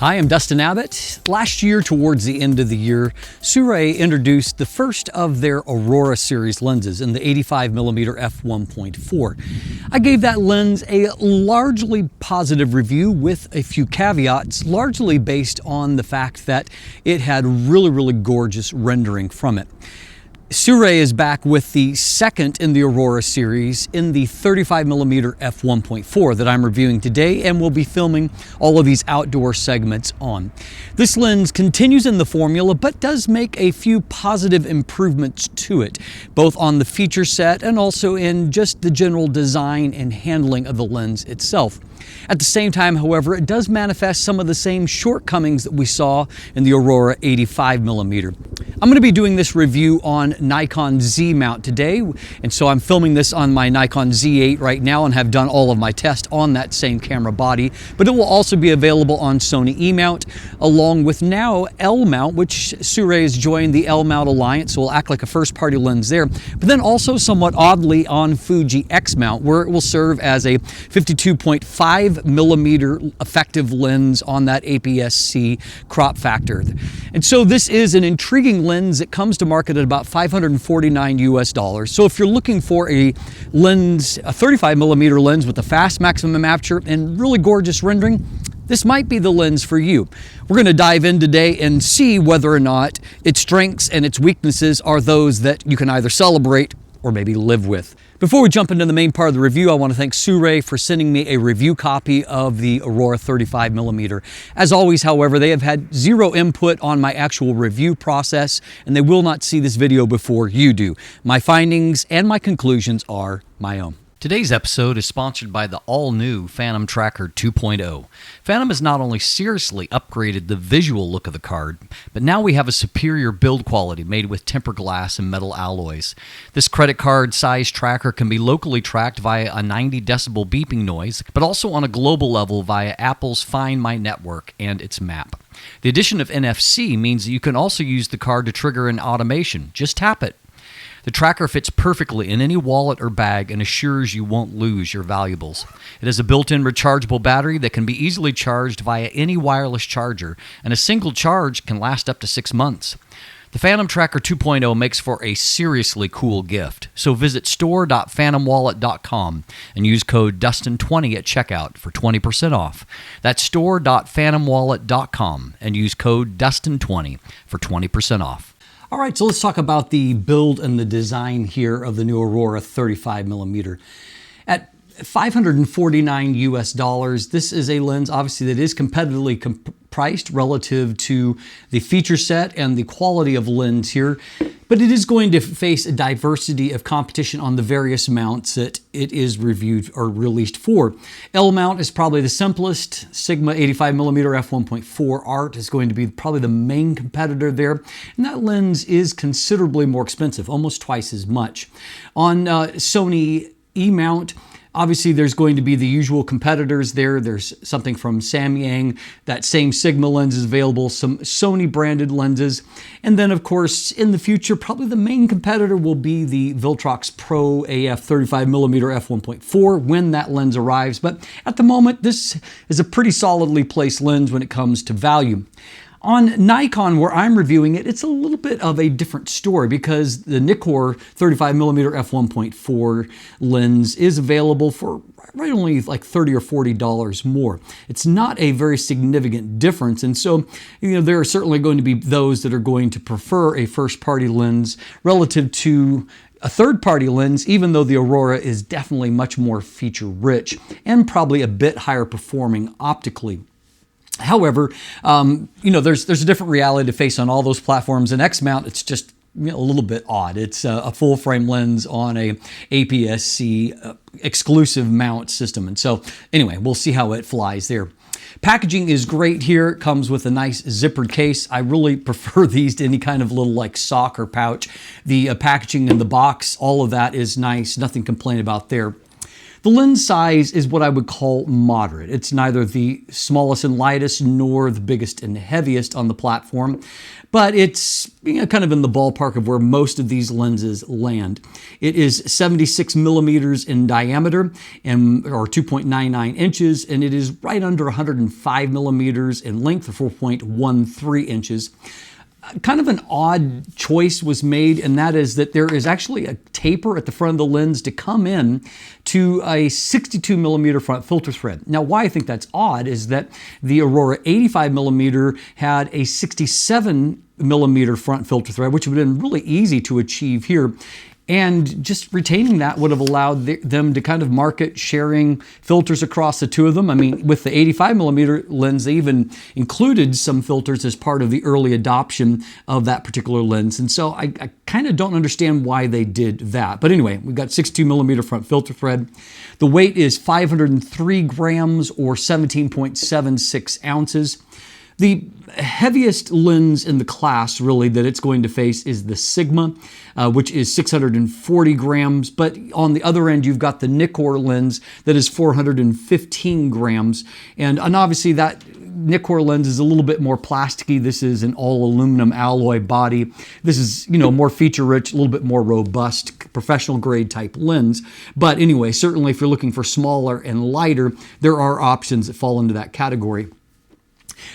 Hi, I'm Dustin Abbott. Last year, towards the end of the year, Sirui introduced the first of their Aurora series lenses in the 85mm F1.4. I gave that lens a largely positive review with a few caveats, largely based on the fact that it had really gorgeous rendering from it. Sirui is back with the second in the Aurora series in the 35mm F1.4 that I'm reviewing today, and we'll be filming all of these outdoor segments on. This lens continues in the formula, but does make a few positive improvements to it, both on the feature set and also in just the general design and handling of the lens itself. At the same time, however, it does manifest some of the same shortcomings that we saw in the Aurora 85mm. I'm going to be doing this review on Nikon Z mount today, and so I'm filming this on my Nikon Z8 right now and have done all of my tests on that same camera body, but it will also be available on Sony E mount, along with now L mount, which Sirui has joined the L mount alliance, so will act like a first-party lens there, but then also somewhat oddly on Fuji X mount, where it will serve as a 52.5mm effective lens on that APS-C crop factor. And so this is an intriguing lens that comes to market at about $549 US. So if you're looking for a lens, a 35mm lens with a fast maximum aperture and really gorgeous rendering, this might be the lens for you. We're going to dive in today and see whether or not its strengths and its weaknesses are those that you can either celebrate or maybe live with. Before we jump into the main part of the review, I want to thank Sirui for sending me a review copy of the Aurora 35mm. As always, however, they have had zero input on my actual review process, and they will not see this video before you do. My findings and my conclusions are my own. Today's episode is sponsored by the all-new Fantom Tracker 2.0. Fantom has not only seriously upgraded the visual look of the card, but now we have a superior build quality made with tempered glass and metal alloys. This credit card size tracker can be locally tracked via a 90 decibel beeping noise, but also on a global level via Apple's Find My Network and its map. The addition of NFC means that you can also use the card to trigger an automation. Just tap it. The tracker fits perfectly in any wallet or bag and assures you won't lose your valuables. It has a built-in rechargeable battery that can be easily charged via any wireless charger, and a single charge can last up to 6 months. The Fantom Tracker 2.0 makes for a seriously cool gift, so visit store.fantomwallet.com and use code Dustin20 at checkout for 20% off. That's store.fantomwallet.com and use code Dustin20 for 20% off. All right, so let's talk about the build and the design here of the new Aurora 35mm. At $549 US, this is a lens obviously that is competitively priced relative to the feature set and the quality of lens here, but it is going to face a diversity of competition on the various mounts that it is reviewed or released for. L mount is probably the simplest. Sigma 85mm f1.4 art is going to be probably the main competitor there, and that lens is considerably more expensive, almost twice as much. On Sony E mount, obviously, there's going to be the usual competitors there. There's something from Samyang. That same Sigma lens is available, some Sony branded lenses. And then, of course, in the future, probably the main competitor will be the Viltrox Pro AF 35mm f1.4 when that lens arrives. But at the moment, this is a pretty solidly placed lens when it comes to value. On Nikon, where I'm reviewing it, it's a little bit of a different story because the Nikkor 35mm f1.4 lens is available for right only like $30 or $40 more. It's not a very significant difference, and so there are certainly going to be those that are going to prefer a first-party lens relative to a third-party lens, even though the Aurora is definitely much more feature-rich and probably a bit higher performing optically. However, there's a different reality to face on all those platforms. In X mount, it's just a little bit odd. It's a full frame lens on a APS-C exclusive mount system. And so anyway, we'll see how it flies there. Packaging is great here. It comes with a nice zippered case. I really prefer these to any kind of little like sock or pouch. The packaging in the box, all of that is nice. Nothing to complain about there. The lens size is what I would call moderate. It's neither the smallest and lightest nor the biggest and heaviest on the platform, but it's kind of in the ballpark of where most of these lenses land. It is 76 millimeters in diameter or 2.99 inches, and it is right under 105 millimeters in length, or 4.13 inches. Kind of an odd choice was made, and that is that there is actually a taper at the front of the lens to come in to a 62 millimeter front filter thread. Now, why I think that's odd is that the Aurora 35 millimeter had a 67 millimeter front filter thread, which would have been really easy to achieve here. And just retaining that would have allowed them to kind of market sharing filters across the two of them. I mean, with the 85 millimeter lens, they even included some filters as part of the early adoption of that particular lens. And so I kind of don't understand why they did that. But anyway, we've got 62 millimeter front filter thread. The weight is 503 grams or 17.76 ounces. The heaviest lens in the class, really, that it's going to face is the Sigma, which is 640 grams. But on the other end, you've got the Nikkor lens that is 415 grams. And obviously, that Nikkor lens is a little bit more plasticky. This is an all aluminum alloy body. This is, more feature rich, a little bit more robust, professional grade type lens. But anyway, certainly if you're looking for smaller and lighter, there are options that fall into that category.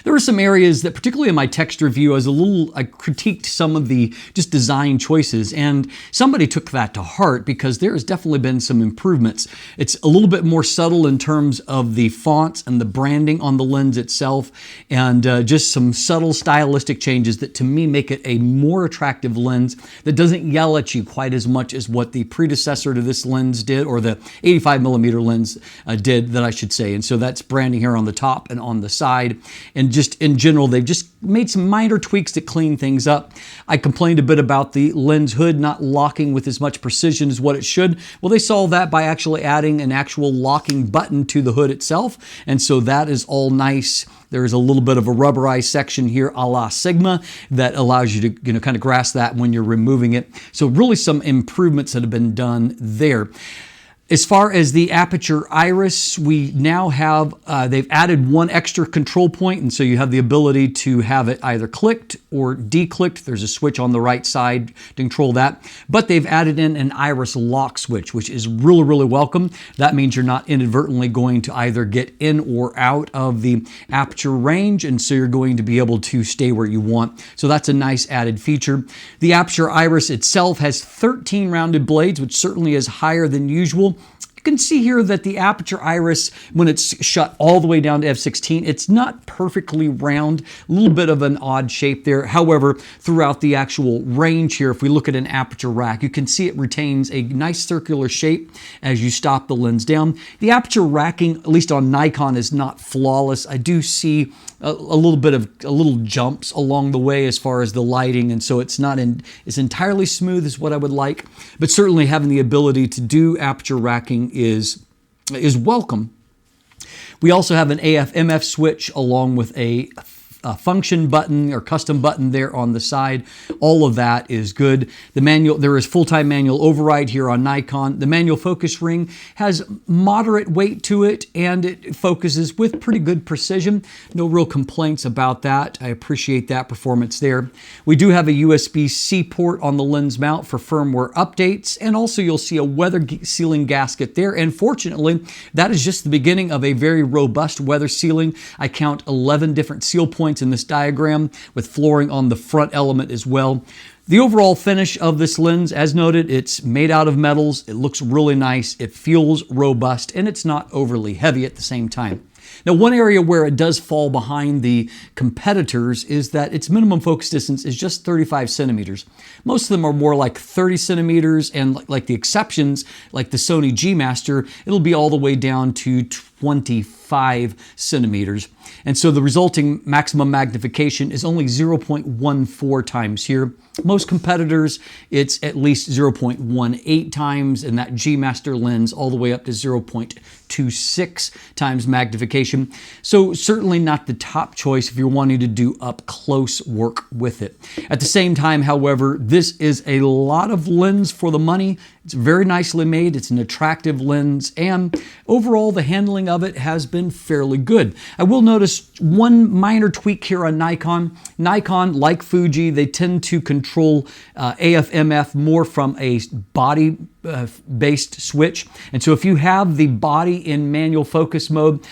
There are some areas that, particularly in my text review, I critiqued some of the just design choices, and somebody took that to heart because there has definitely been some improvements. It's a little bit more subtle in terms of the fonts and the branding on the lens itself, and just some subtle stylistic changes that to me make it a more attractive lens that doesn't yell at you quite as much as what the predecessor to this lens did, or the 85 millimeter lens did, that I should say. And so that's branding here on the top and on the side. And just in general, they've just made some minor tweaks to clean things up. I complained a bit about the lens hood not locking with as much precision as what it should. Well, they solved that by actually adding an actual locking button to the hood itself. And so that is all nice. There's a little bit of a rubberized section here a la Sigma that allows you to kind of grasp that when you're removing it. So really some improvements that have been done there. As far as the aperture iris, we now have, they've added one extra control point, and so you have the ability to have it either clicked or declicked. There's a switch on the right side to control that. But they've added in an iris lock switch, which is really, really welcome. That means you're not inadvertently going to either get in or out of the aperture range, and so you're going to be able to stay where you want. So that's a nice added feature. The aperture iris itself has 13 rounded blades, which certainly is higher than usual. You can see here that the aperture iris, when it's shut all the way down to f/16, it's not perfectly round, a little bit of an odd shape there. However, throughout the actual range here, if we look at an aperture rack, you can see it retains a nice circular shape as you stop the lens down. The aperture racking, at least on Nikon, is not flawless. I do see a little jumps along the way as far as the lighting, and so it's not as entirely smooth as what I would like, but certainly having the ability to do aperture racking is welcome. We also have an AF/MF switch along with a function button or custom button there on the side. All of that is good. The manual, there is full-time manual override here on Nikon. The manual focus ring has moderate weight to it, and it focuses with pretty good precision. No real complaints about that. I appreciate that performance there. We do have a USB-C port on the lens mount for firmware updates, and also you'll see a weather sealing gasket there. And fortunately, that is just the beginning of a very robust weather sealing. I count 11 different seal points in this diagram, with flooring on the front element as well. The overall finish of this lens, as noted, it's made out of metals. It looks really nice. It feels robust, and it's not overly heavy at the same time. Now, one area where it does fall behind the competitors is that its minimum focus distance is just 35 centimeters. Most of them are more like 30 centimeters, and like the exceptions, like the Sony G Master, it'll be all the way down to 25 centimeters. And so the resulting maximum magnification is only 0.14 times here. Most competitors, it's at least 0.18 times, and that G Master lens all the way up to 0.26 times magnification. So certainly not the top choice if you're wanting to do up close work with it. At the same time, however, this is a lot of lens for the money. It's very nicely made, it's an attractive lens, and overall the handling of it has been fairly good. I will notice one minor tweak here on Nikon. Nikon, like Fuji, they tend to control AF/MF more from a body based switch. And so if you have the body in manual focus mode,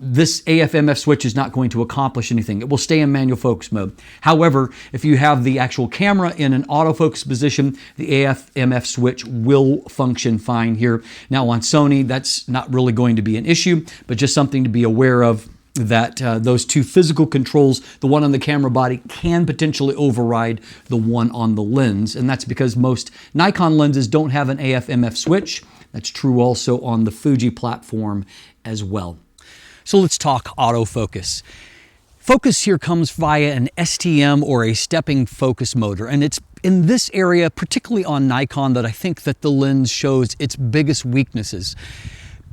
this AF/MF switch is not going to accomplish anything. It will stay in manual focus mode. However, if you have the actual camera in an autofocus position, the AF/MF switch will function fine here. Now on Sony, that's not really going to be an issue, but just something to be aware of, that those two physical controls, the one on the camera body can potentially override the one on the lens. And that's because most Nikon lenses don't have an AF/MF switch. That's true also on the Fuji platform as well. So let's talk autofocus. Focus here comes via an STM or a stepping focus motor, and it's in this area, particularly on Nikon, that I think that the lens shows its biggest weaknesses.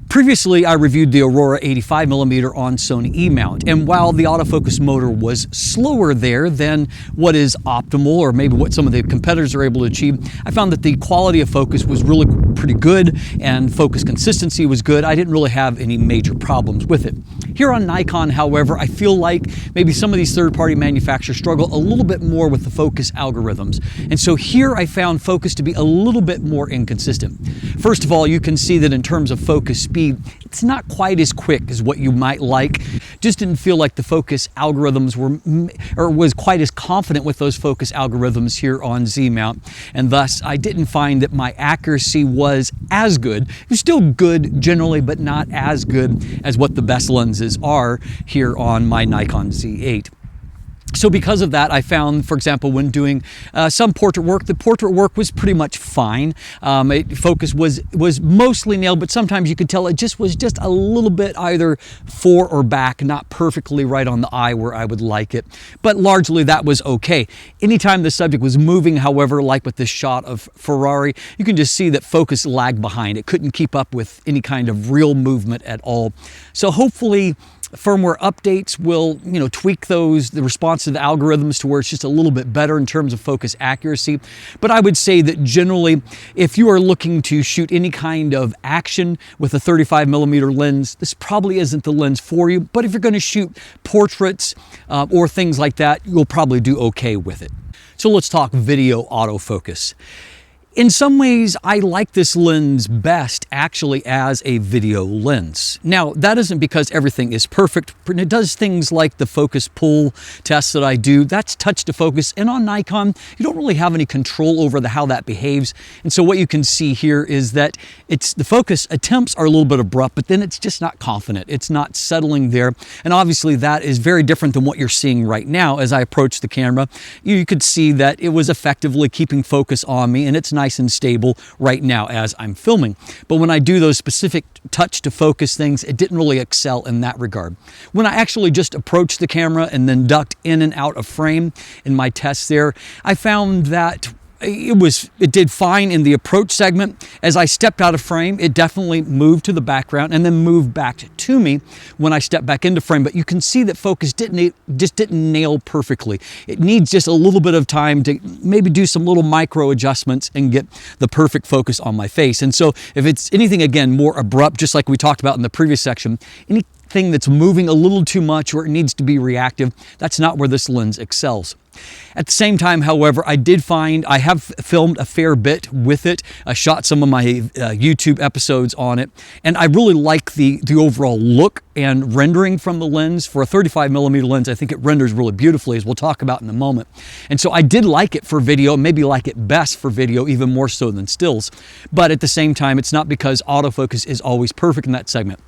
Previously, I reviewed the Aurora 35mm on Sony E-mount, and while the autofocus motor was slower there than what is optimal, or maybe what some of the competitors are able to achieve, I found that the quality of focus was really pretty good, and focus consistency was good. I didn't really have any major problems with it. Here on Nikon, however, I feel like maybe some of these third-party manufacturers struggle a little bit more with the focus algorithms. And so here I found focus to be a little bit more inconsistent. First of all, you can see that in terms of focus speed, it's not quite as quick as what you might like. Just didn't feel like the focus algorithms was quite as confident with those focus algorithms here on Z-mount, and thus I didn't find that my accuracy was as good. It was still good generally, but not as good as what the best lenses are here on my Nikon Z8. So because of that, I found, for example, when doing some portrait work, the portrait work was pretty much fine. Focus was mostly nailed, but sometimes you could tell it was just a little bit either fore or back, not perfectly right on the eye where I would like it. But largely that was okay. Anytime the subject was moving, however, like with this shot of Ferrari, you can just see that focus lagged behind. It couldn't keep up with any kind of real movement at all. So hopefully firmware updates will, tweak the response to the algorithms to where it's just a little bit better in terms of focus accuracy. But I would say that generally, if you are looking to shoot any kind of action with a 35mm lens, this probably isn't the lens for you. But if you're going to shoot portraits or things like that, you'll probably do okay with it. So let's talk video autofocus. In some ways, I like this lens best actually as a video lens. Now, that isn't because everything is perfect. It does things like the focus pull tests that I do. That's touch to focus. And on Nikon, you don't really have any control over how that behaves. And so what you can see here is that the focus attempts are a little bit abrupt, but then it's just not confident. It's not settling there. And obviously that is very different than what you're seeing right now as I approach the camera. You could see that it was effectively keeping focus on me, and it's nice and stable right now as I'm filming. But when I do those specific touch to focus things, it didn't really excel in that regard. When I actually just approached the camera and then ducked in and out of frame in my tests there, I found that it did fine in the approach segment. As I stepped out of frame, it definitely moved to the background and then moved back to me when I stepped back into frame. But you can see that focus just didn't nail perfectly. It needs just a little bit of time to maybe do some little micro adjustments and get the perfect focus on my face. And so if it's anything, again, more abrupt, just like we talked about in the previous section, anything that's moving a little too much or it needs to be reactive, that's not where this lens excels. At the same time, however, I did find I have filmed a fair bit with it. I shot some of my YouTube episodes on it, and I really like the overall look and rendering from the lens. For a 35mm lens, I think it renders really beautifully, as we'll talk about in a moment. And so I did like it for video, maybe like it best for video, even more so than stills. But at the same time, it's not because autofocus is always perfect in that segment.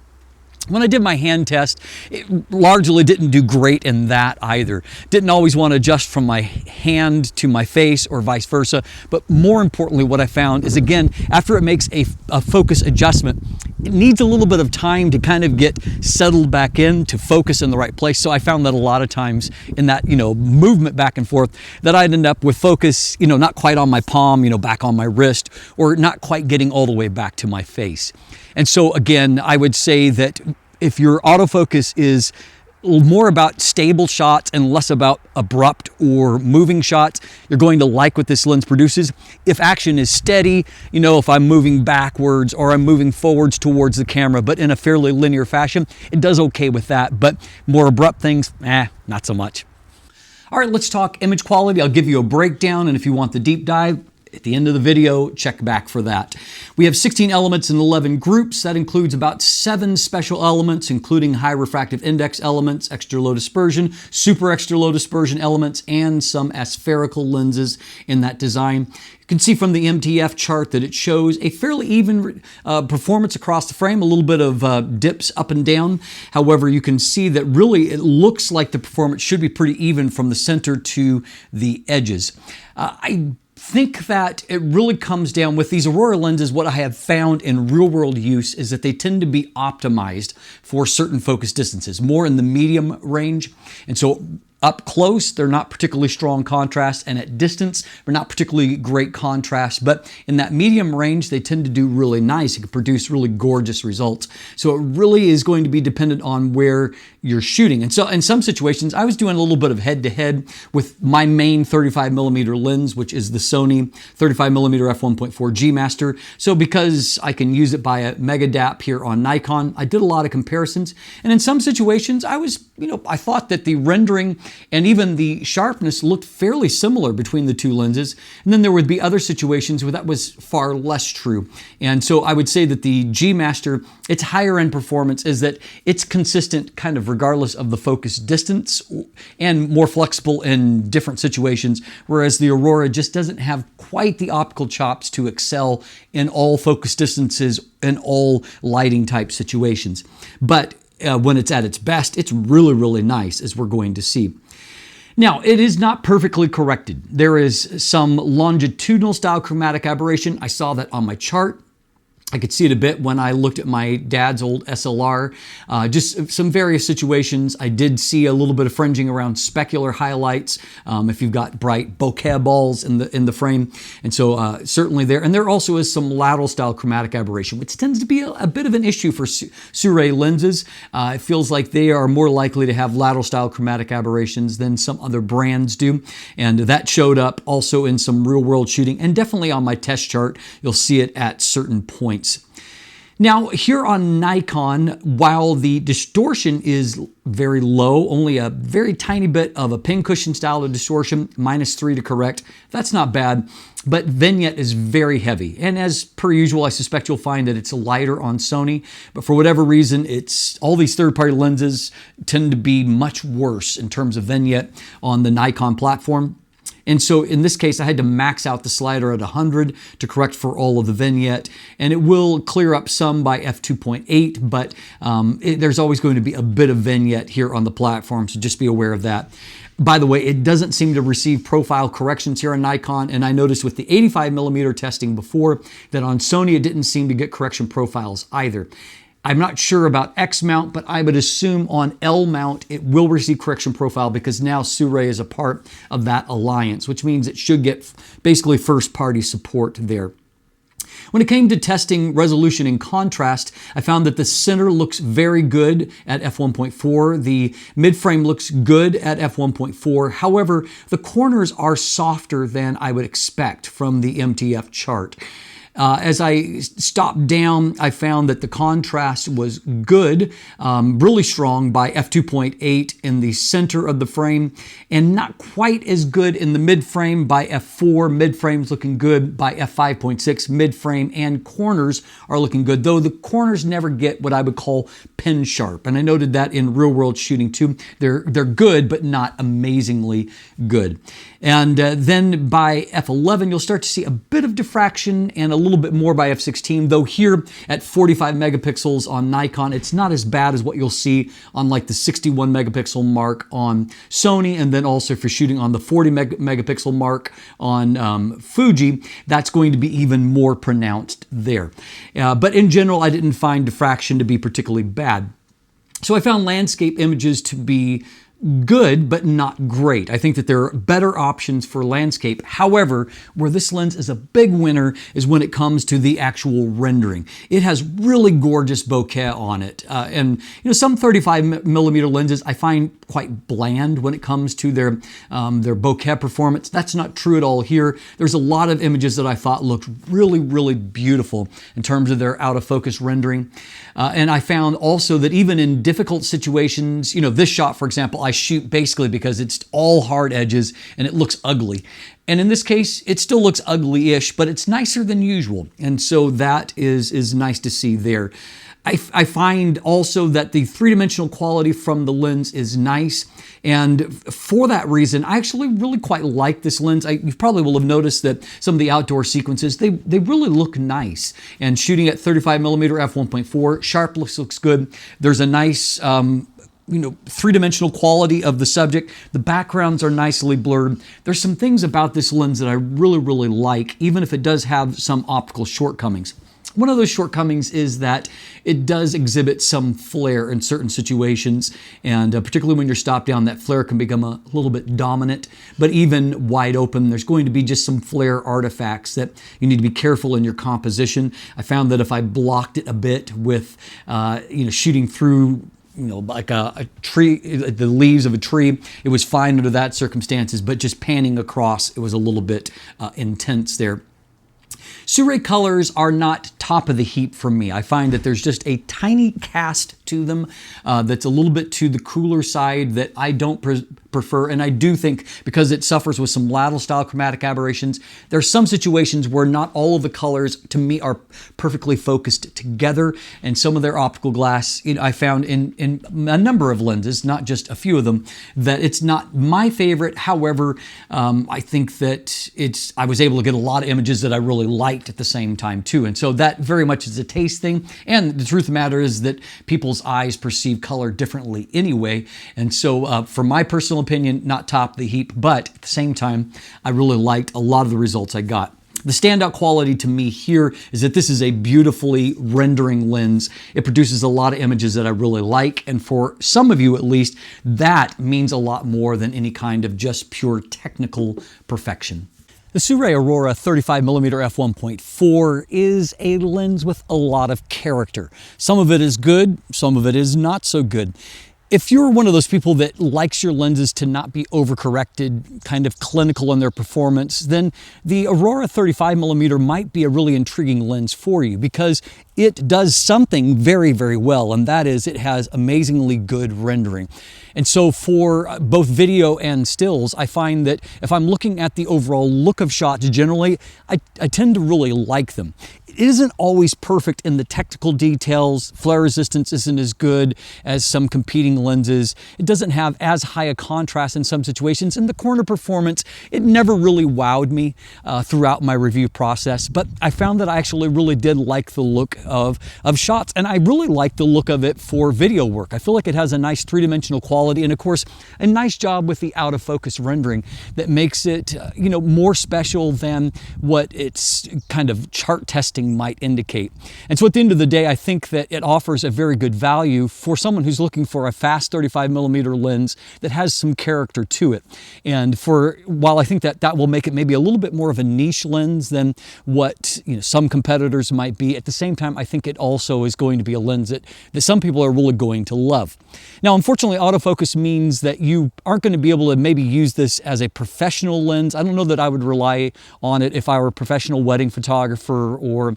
When I did my hand test, it largely didn't do great in that either. Didn't always want to adjust from my hand to my face or vice versa. But more importantly, what I found is, again, after it makes a focus adjustment, it needs a little bit of time to kind of get settled back in to focus in the right place. So I found that a lot of times in that, movement back and forth, that I'd end up with focus, not quite on my palm, back on my wrist, or not quite getting all the way back to my face. And so again, I would say that if your autofocus is more about stable shots and less about abrupt or moving shots, you're going to like what this lens produces. If action is steady, you know, if I'm moving backwards or I'm moving forwards towards the camera, but in a fairly linear fashion, it does okay with that. But more abrupt things, not so much. All right, let's talk image quality. I'll give you a breakdown, and if you want the deep dive, at the end of the video, check back for that. We have 16 elements in 11 groups. That includes about 7 special elements, including high refractive index elements, extra low dispersion, super extra low dispersion elements, and some aspherical lenses in that design. You can see from the MTF chart that it shows a fairly even performance across the frame, a little bit of dips up and down. However, you can see that really it looks like the performance should be pretty even from the center to the edges. I think that it really comes down with these Aurora lenses. What I have found in real world use is that they tend to be optimized for certain focus distances, more in the medium range. And so up close, they're not particularly strong contrast, and at distance, they're not particularly great contrast, but in that medium range, they tend to do really nice. It can produce really gorgeous results. So it really is going to be dependent on where you're shooting. And so in some situations, I was doing a little bit of head-to-head with my main 35mm lens, which is the Sony 35mm F1.4 G Master. So because I can use it by a mega dap here on Nikon, I did a lot of comparisons. And in some situations, I thought that the rendering and even the sharpness looked fairly similar between the two lenses. And then there would be other situations where that was far less true. And so I would say that the G Master, its higher end performance is that it's consistent kind of regardless of the focus distance and more flexible in different situations, whereas the Aurora just doesn't have quite the optical chops to excel in all focus distances and all lighting type situations. But when it's at its best, it's really, really nice, as we're going to see. Now, it is not perfectly corrected. There is some longitudinal style chromatic aberration. I saw that on my chart. I could see it a bit when I looked at my dad's old SLR. Just some various situations. I did see a little bit of fringing around specular highlights if you've got bright bokeh balls in the frame. And so certainly there. And there also is some lateral style chromatic aberration, which tends to be a bit of an issue for Sirui lenses. It feels like they are more likely to have lateral style chromatic aberrations than some other brands do. And that showed up also in some real world shooting, and definitely on my test chart, you'll see it at certain points. Now, here on Nikon, while the distortion is very low, only a very tiny bit of a pincushion style of distortion, -3 to correct, that's not bad, but vignette is very heavy. And as per usual, I suspect you'll find that it's lighter on Sony, but for whatever reason, all these third-party lenses tend to be much worse in terms of vignette on the Nikon platform. And so in this case, I had to max out the slider at 100 to correct for all of the vignette. And it will clear up some by f2.8, but there's always going to be a bit of vignette here on the platform, so just be aware of that. By the way, it doesn't seem to receive profile corrections here on Nikon, and I noticed with the 85mm testing before that on Sony, it didn't seem to get correction profiles either. I'm not sure about X mount, but I would assume on L mount it will receive correction profile because now Sirui is a part of that alliance, which means it should get basically first-party support there. When it came to testing resolution and contrast, I found that the center looks very good at f1.4. The mid-frame looks good at f1.4. However, the corners are softer than I would expect from the MTF chart. As I stopped down, I found that the contrast was good, really strong by f2.8 in the center of the frame, and not quite as good in the mid-frame by f4. Mid-frame's looking good by f5.6. Mid-frame and corners are looking good, though the corners never get what I would call pin sharp. And I noted that in real-world shooting too. They're good, but not amazingly good. And then by f11, you'll start to see a bit of diffraction and a little bit more by f16, though here at 45 megapixels on Nikon, it's not as bad as what you'll see on like the 61 megapixel mark on Sony, and then also for shooting on the 40 megapixel mark on Fuji, that's going to be even more pronounced there. But in general, I didn't find diffraction to be particularly bad. So I found landscape images to be good, but not great. I think that there are better options for landscape. However, where this lens is a big winner is when it comes to the actual rendering. It has really gorgeous bokeh on it. And some 35mm lenses I find quite bland when it comes to their bokeh performance. That's not true at all here. There's a lot of images that I thought looked really, really beautiful in terms of their out of focus rendering. And I found also that even in difficult situations, this shot, for example, I shoot basically because it's all hard edges and it looks ugly. And in this case, it still looks ugly-ish, but it's nicer than usual. And so that is nice to see there. I find also that the three-dimensional quality from the lens is nice. And for that reason, I actually really quite like this lens. You probably will have noticed that some of the outdoor sequences, they really look nice. And shooting at 35mm F1.4, sharpness looks good. There's a nice three-dimensional quality of the subject. The backgrounds are nicely blurred. There's some things about this lens that I really, really like, even if it does have some optical shortcomings. One of those shortcomings is that it does exhibit some flare in certain situations, and particularly when you're stopped down, that flare can become a little bit dominant. But even wide open, there's going to be just some flare artifacts that you need to be careful in your composition. I found that if I blocked it a bit with, shooting through like a tree, the leaves of a tree, it was fine under that circumstances, but just panning across, it was a little bit intense there. Sirui colors are not top of the heap for me. I find that there's just a tiny cast to them that's a little bit to the cooler side that I don't prefer. And I do think because it suffers with some lattice style chromatic aberrations, there's some situations where not all of the colors to me are perfectly focused together. And some of their optical glass, I found in a number of lenses, not just a few of them, that it's not my favorite. However, I think that I was able to get a lot of images that I really liked at the same time too. And so that very much is a taste thing. And the truth of the matter is that people's eyes perceive color differently anyway. And so for my personal opinion, not top of the heap, but at the same time, I really liked a lot of the results I got. The standout quality to me here is that this is a beautifully rendering lens. It produces a lot of images that I really like, and for some of you at least, that means a lot more than any kind of just pure technical perfection. The Sirui Aurora 35mm F1.4 is a lens with a lot of character. Some of it is good, some of it is not so good. If you're one of those people that likes your lenses to not be overcorrected, kind of clinical in their performance, then the Aurora 35mm might be a really intriguing lens for you because it does something very, very well, and that is it has amazingly good rendering. And so for both video and stills, I find that if I'm looking at the overall look of shots generally, I tend to really like them. It isn't always perfect in the technical details. Flare resistance isn't as good as some competing lenses. It doesn't have as high a contrast in some situations. And the corner performance, it never really wowed me throughout my review process. But I found that I actually really did like the look of shots. And I really like the look of it for video work. I feel like it has a nice three-dimensional quality. And of course, a nice job with the out of focus rendering that makes it, more special than what its kind of chart testing might indicate. And so at the end of the day, I think that it offers a very good value for someone who's looking for a fast 35mm lens that has some character to it. And while I think that will make it maybe a little bit more of a niche lens than what some competitors might be, at the same time, I think it also is going to be a lens that some people are really going to love. Now, unfortunately, autofocus means that you aren't going to be able to maybe use this as a professional lens. I don't know that I would rely on it if I were a professional wedding photographer or,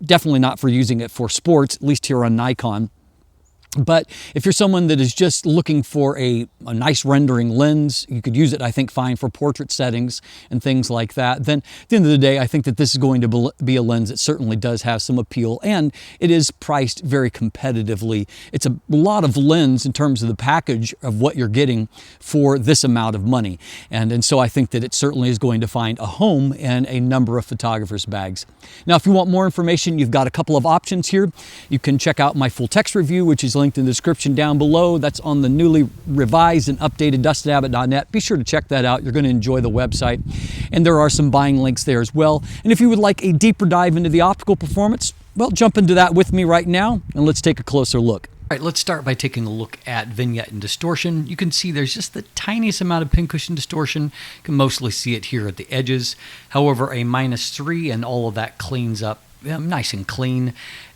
definitely not for using it for sports, at least here on Nikon. But if you're someone that is just looking for a nice rendering lens, you could use it, I think, fine for portrait settings and things like that. Then at the end of the day, I think that this is going to be a lens that certainly does have some appeal, and it is priced very competitively. It's a lot of lens in terms of the package of what you're getting for this amount of money. And so I think that it certainly is going to find a home in a number of photographers' bags. Now, if you want more information, you've got a couple of options here. You can check out my full text review, which is linked in the description down below. That's on the newly revised and updated dustinabbott.net. Be sure to check that out. You're going to enjoy the website. And there are some buying links there as well. And if you would like a deeper dive into the optical performance, well, jump into that with me right now and let's take a closer look. All right, let's start by taking a look at vignette and distortion. You can see there's just the tiniest amount of pincushion distortion. You can mostly see it here at the edges. However, a -3 and all of that cleans up nice and clean.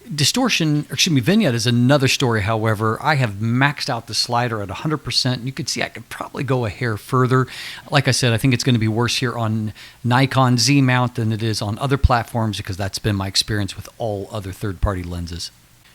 Vignette is another story, however. I have maxed out the slider at 100%. You can see I could probably go a hair further. Like I said, I think it's going to be worse here on Nikon Z mount than it is on other platforms because that's been my experience with all other third-party lenses.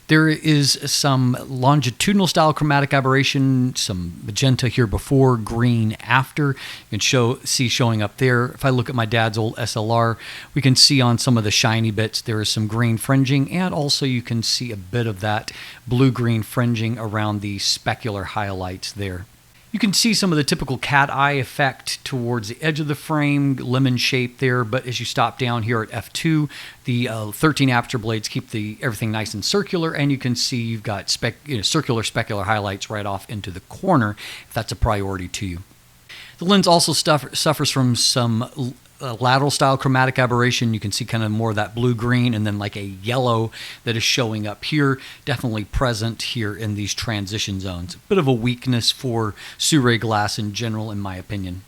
There is some longitudinal style chromatic aberration, some magenta here before, green after. You can see showing up there. If I look at my dad's old SLR, we can see on some of the shiny bits there is some green fringing, and also you can see a bit of that blue-green fringing around the specular highlights there. You can see some of the typical cat eye effect towards the edge of the frame, lemon shape there, but as you stop down here at f2, the 13 aperture blades keep everything nice and circular, and you can see you've got circular specular highlights right off into the corner, if that's a priority to you. The lens also suffers from some lateral style chromatic aberration. You can see kind of more of that blue-green and then like a yellow that is showing up here, definitely present here in these transition zones. A bit of a weakness for Sirui glass in general, in my opinion.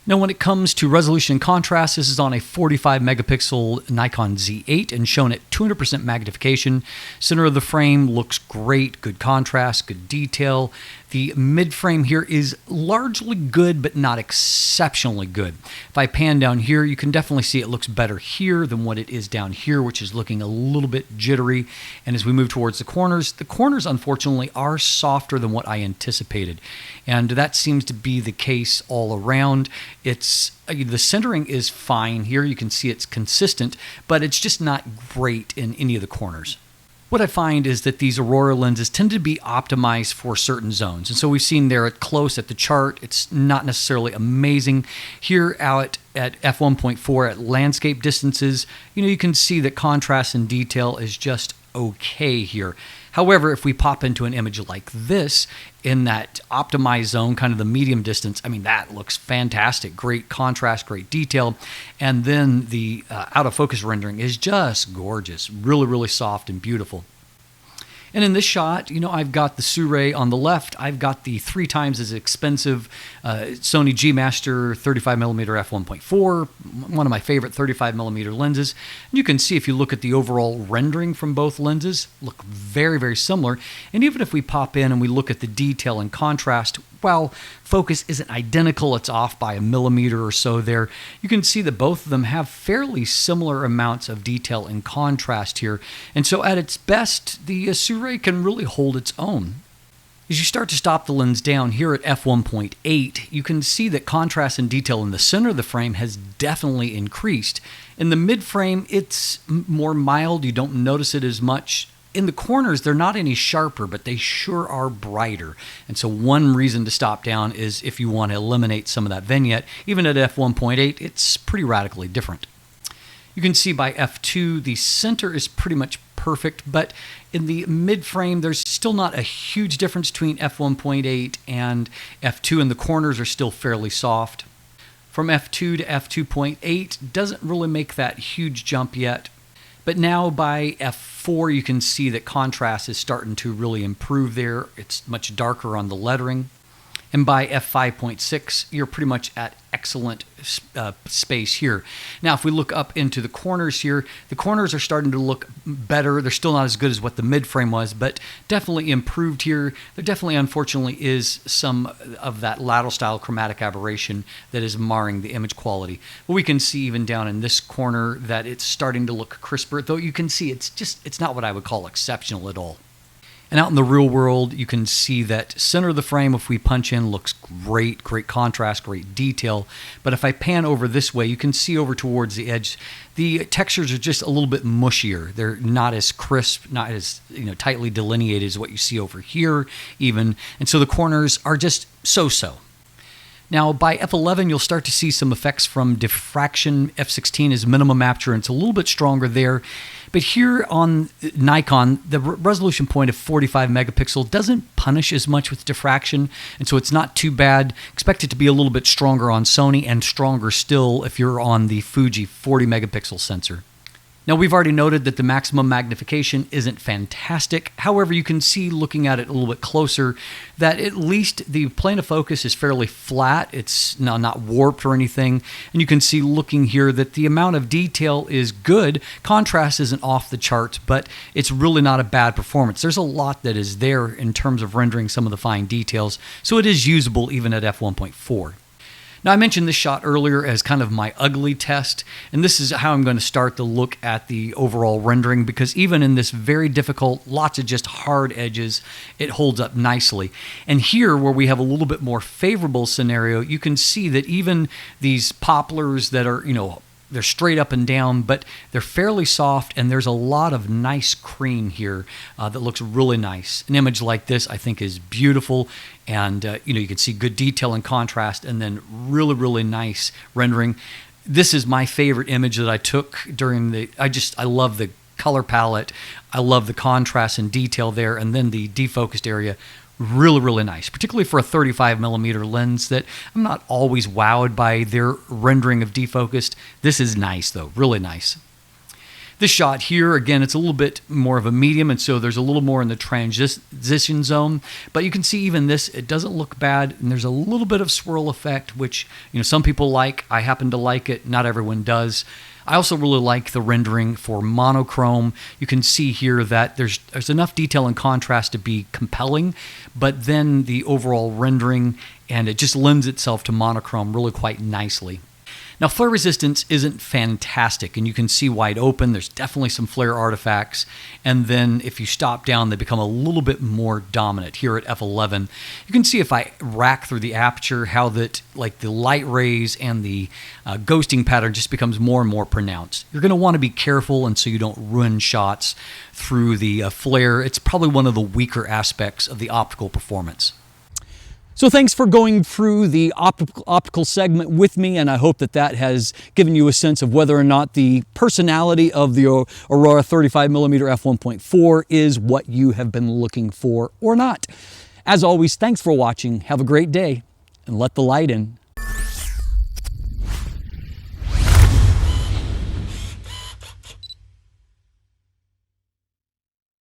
Now, when it comes to resolution and contrast, this is on a 45 megapixel Nikon Z8 and shown at 200% magnification. Center of the frame looks great, good contrast, good detail. The mid frame here is largely good, but not exceptionally good. If I pan down here, you can definitely see it looks better here than what it is down here, which is looking a little bit jittery. And as we move towards the corners unfortunately are softer than what I anticipated. And that seems to be the case all around. The centering is fine here. You can see it's consistent, but it's just not great in any of the corners. What I find is that these Aurora lenses tend to be optimized for certain zones. And so we've seen there at close at the chart, it's not necessarily amazing. Here out at f1.4 at landscape distances, you can see that contrast and detail is just okay here. However, if we pop into an image like this in that optimized zone, kind of the medium distance, I mean, that looks fantastic. Great contrast, great detail. And then the autofocus rendering is just gorgeous, really, really soft and beautiful. And in this shot, I've got the Sirui on the left. I've got the 3 times as expensive Sony G Master 35mm F1.4, one of my favorite 35mm lenses. And you can see if you look at the overall rendering from both lenses, look very, very similar. And even if we pop in and we look at the detail and contrast, while focus isn't identical, it's off by a millimeter or so there, you can see that both of them have fairly similar amounts of detail and contrast here. And so at its best, the Sirui can really hold its own. As you start to stop the lens down here at f1.8, you can see that contrast and detail in the center of the frame has definitely increased. In the mid frame, it's more mild. You don't notice it as much. In the corners, they're not any sharper, but they sure are brighter. And so one reason to stop down is if you want to eliminate some of that vignette. Even at f1.8, it's pretty radically different. You can see by f2, the center is pretty much perfect, but in the mid frame, there's still not a huge difference between f1.8 and f2, and the corners are still fairly soft. From f2 to f2.8 doesn't really make that huge jump yet. But now by f4, you can see that contrast is starting to really improve there. It's much darker on the lettering. And by f5.6, you're pretty much at excellent space here. Now, if we look up into the corners here, the corners are starting to look better. They're still not as good as what the mid-frame was, but definitely improved here. There definitely, unfortunately, is some of that lateral style chromatic aberration that is marring the image quality. But we can see even down in this corner that it's starting to look crisper, though you can see it's not what I would call exceptional at all. And out in the real world, you can see that center of the frame, if we punch in, looks great, great contrast, great detail. But if I pan over this way, you can see over towards the edge, the textures are just a little bit mushier. They're not as crisp, not as tightly delineated as what you see over here even. And so the corners are just so-so. Now, by f11, you'll start to see some effects from diffraction. f16 is minimum aperture, and it's a little bit stronger there. But here on Nikon, the resolution point of 45 megapixel doesn't punish as much with diffraction, and so it's not too bad. Expect it to be a little bit stronger on Sony, and stronger still if you're on the Fuji 40 megapixel sensor. Now, we've already noted that the maximum magnification isn't fantastic. However, you can see looking at it a little bit closer that at least the plane of focus is fairly flat. It's not warped or anything. And you can see looking here that the amount of detail is good. Contrast isn't off the charts, but it's really not a bad performance. There's a lot that is there in terms of rendering some of the fine details, so it is usable even at f1.4. Now, I mentioned this shot earlier as kind of my ugly test, and this is how I'm going to start to look at the overall rendering, because even in this very difficult, lots of just hard edges, it holds up nicely. And here, where we have a little bit more favorable scenario, you can see that even these poplars that are, they're straight up and down, but they're fairly soft, and there's a lot of nice cream here that looks really nice. An image like this, I think, is beautiful, and you can see good detail and contrast, and then really, really nice rendering. This is my favorite image that I took during the. I love the color palette. I love the contrast and detail there, and then the defocused area. Really, really nice, particularly for a 35mm lens that I'm not always wowed by their rendering of defocused. This is nice, though, really nice. This shot here, again, it's a little bit more of a medium, and so there's a little more in the transition zone. But you can see even this, it doesn't look bad, and there's a little bit of swirl effect, which some people like. I happen to like it. Not everyone does. I also really like the rendering for monochrome. You can see here that there's enough detail and contrast to be compelling, but then the overall rendering, and it just lends itself to monochrome really quite nicely. Now, flare resistance isn't fantastic, and you can see wide open. There's definitely some flare artifacts, and then if you stop down, they become a little bit more dominant. Here at f11, you can see if I rack through the aperture how that, like the light rays and the ghosting pattern just becomes more and more pronounced. You're going to want to be careful, and so you don't ruin shots through the flare. It's probably one of the weaker aspects of the optical performance. So thanks for going through the optical segment with me, and I hope that has given you a sense of whether or not the personality of the Aurora 35mm f1.4 is what you have been looking for or not. As always, thanks for watching. Have a great day, and let the light in.